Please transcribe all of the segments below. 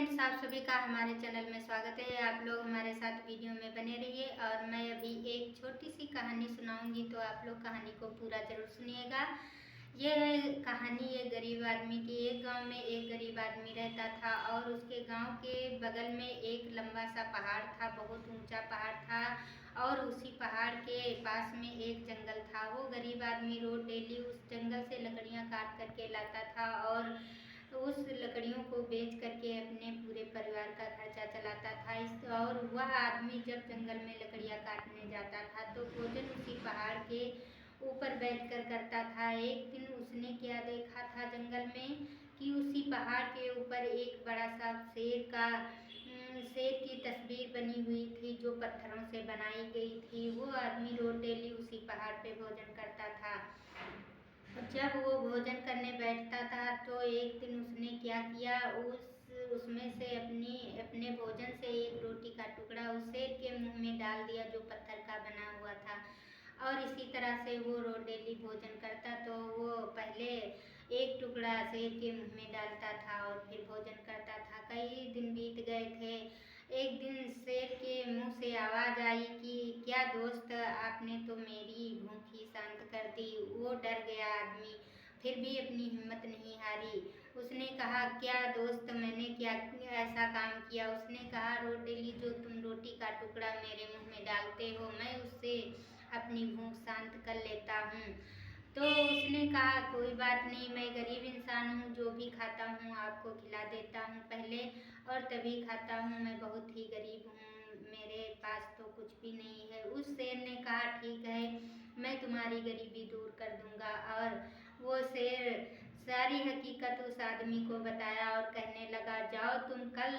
Friends, आप सभी का हमारे चैनल में स्वागत है। आप लोग हमारे साथ वीडियो में बने रहिए और मैं अभी एक छोटी सी कहानी सुनाऊंगी, तो आप लोग कहानी को पूरा जरूर सुनिएगा। ये कहानी एक गरीब आदमी की। एक गांव में एक गरीब आदमी रहता था और उसके गांव के बगल में एक लंबा सा पहाड़ था, बहुत ऊंचा पहाड़ था और उसी पहाड़ के पास में एक जंगल था। वो गरीब आदमी रोज डेली उस जंगल से लकड़ियां काट करके लाता था और उस लकड़ियों को बेच करके अपने पूरे परिवार का खर्चा चलाता था। और वह आदमी जब जंगल में लकड़ियां काटने जाता था तो भोजन उसी पहाड़ के ऊपर बैठकर करता था। एक दिन उसने क्या देखा था जंगल में कि उसी पहाड़ के ऊपर एक बड़ा सा शेर की तस्वीर बनी हुई थी, जो पत्थरों से बनाई गई थी। वो आदमी रोज डेली उसी पहाड़ पे भोजन करता था। जब वो भोजन करने बैठता था तो एक दिन उसने क्या किया, उसमें से अपने भोजन से एक रोटी का टुकड़ा उस शेर के मुंह में डाल दिया, जो पत्थर का बना हुआ था। और इसी तरह से वो रोज डेली भोजन करता, तो वो पहले एक टुकड़ा शेर के मुंह में डालता था और फिर भोजन करता था। कई दिन बीत गए थे। एक दिन शेर के मुंह से आवाज आई कि क्या दोस्त, आपने तो मेरी भूख ही शांत कर दी। वो डर गया आदमी, फिर भी अपनी हिम्मत नहीं हारी। उसने कहा, क्या दोस्त, मैंने क्या ऐसा काम किया? उसने कहा, रोज डेली जो तुम रोटी का टुकड़ा मेरे मुंह में डालते हो, मैं उससे अपनी भूख शांत कर लेता हूँ। तो उसने कहा, कोई बात नहीं, मैं गरीब इंसान हूँ, जो भी खाता हूँ आपको खिला देता हूँ पहले और तभी खाता हूँ। मैं बहुत ही गरीब हूँ, मेरे पास तो कुछ भी नहीं है। उस शेर ने कहा, ठीक है, मैं तुम्हारी गरीबी दूर कर दूंगा। और वो शेर सारी हकीकत उस आदमी को बताया और कहने लगा, जाओ तुम कल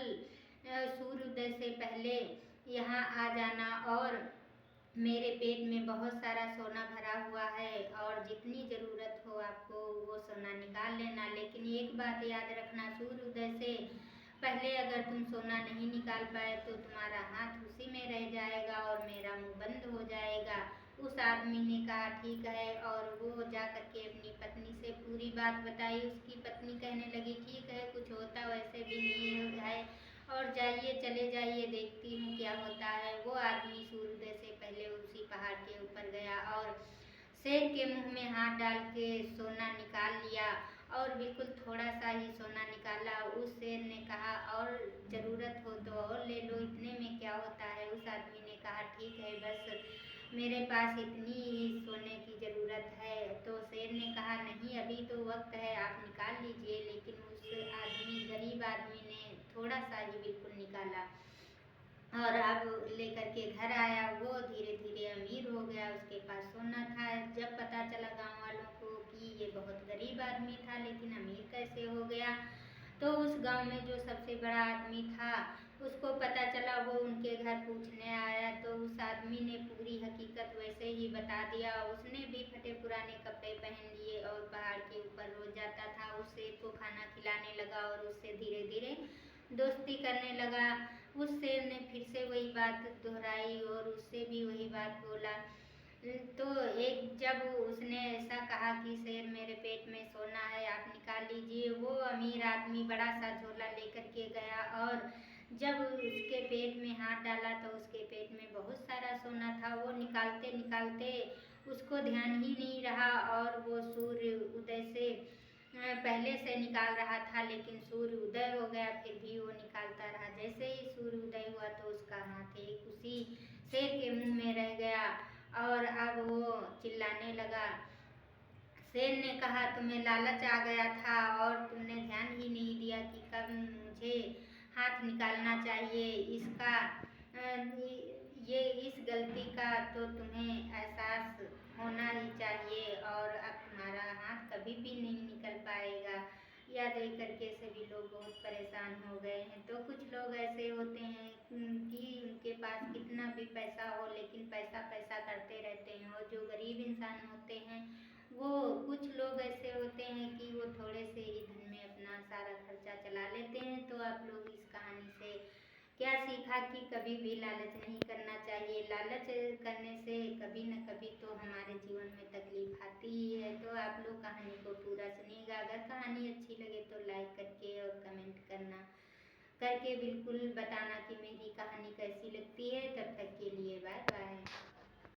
सूर्योदय से पहले यहाँ आ जाना और मेरे पेट में बहुत सारा सोना भरा हुआ है और जितनी ज़रूरत हो आपको वो सोना निकाल लेना। लेकिन एक बात याद रखना, सूर्योदय से पहले अगर तुम सोना नहीं निकाल पाए तो तुम्हारा हाथ उसी में रह जाएगा और मेरा मुंह बंद हो जाएगा। उस आदमी ने कहा, ठीक है, और वो जा करके अपनी पत्नी से पूरी बात बताई। उसकी पत्नी कहने लगी, ठीक है, कुछ होता वैसे भी नहीं है और जाइए, चले जाइए, देखती हूँ क्या होता है। वो आदमी सूर्योदय से पहले उसी पहाड़ के ऊपर गया और शेर के मुंह में हाथ डाल के सोना निकाल लिया और बिल्कुल थोड़ा सा ही सोना निकाला। उस शेर ने कहा, और ज़रूरत हो तो और ले लो, इतने में क्या होता है? उस आदमी ने कहा, ठीक है, बस मेरे पास इतनी ही सोने की ज़रूरत है। तो शेर ने कहा, नहीं, अभी तो वक्त है, आप निकाल लीजिए। लेकिन उस गरीब आदमी ने थोड़ा सा ही बिल्कुल निकाला और अब लेकर के घर आया। वो धीरे धीरे अमीर हो गया, उसके पास सोना था। जब पता चला गांव वालों को कि ये बहुत गरीब आदमी था लेकिन अमीर कैसे हो गया, तो उस गांव में जो सबसे बड़ा आदमी था उसको पता चला। वो उनके घर पूछने आया तो उस आदमी ने पूरी हकीकत वैसे ही बता दिया। उसने भी फटे पुराने कपड़े पहन लिए और पहाड़ के ऊपर रोज जाता था, उस शेर को खाना खिलाने लगा और उससे धीरे धीरे दोस्ती करने लगा। उस शेर ने फिर से वही बात दोहराई और उससे भी वही बात बोला। तो एक जब उसने ऐसा कहा कि शेर, मेरे पेट में सोना है, आप निकाल लीजिए, वो अमीर आदमी बड़ा सा झोला लेकर के गया और जब उसके पेट में हाथ डाला तो उसके पेट में बहुत सारा सोना था। वो निकालते निकालते उसको ध्यान ही नहीं रहा और वो सूर्य उदय से पहले से निकाल रहा था, लेकिन सूर्य उदय हो गया फिर भी वो निकालता रहा। जैसे ही सूर्य उदय हुआ तो उसका हाथ एक उसी शेर के मुंह में रह गया और अब वो चिल्लाने लगा। शेर ने कहा, तुम्हें लालच आ गया था और तुमने ध्यान ही नहीं दिया कि कब मुझे हाथ निकालना चाहिए। ये इस गलती का तो तुम्हें एहसास होना ही चाहिए और अब तुम्हारा हाथ कभी भी नहीं निकल पाएगा। यह देख करके सभी लोग बहुत परेशान हो गए हैं। तो कुछ लोग ऐसे होते हैं कि उनके पास कितना भी पैसा हो लेकिन पैसा पैसा करते रहते हैं, और जो गरीब इंसान होते हैं वो कुछ लोग ऐसे होते हैं कि वो थोड़े से ही धन में अपना सारा खर्चा चला लेते हैं। तो आप लोग इस कहानी से क्या सीखा कि कभी भी लालच नहीं करना चाहिए। लालच करने से कभी न कभी तो हमारे जीवन में तकलीफ आती ही है। तो आप लोग कहानी को पूरा सुनिएगा। अगर कहानी अच्छी लगे तो लाइक करके और कमेंट करना। करके बिल्कुल बताना कि मेरी कहानी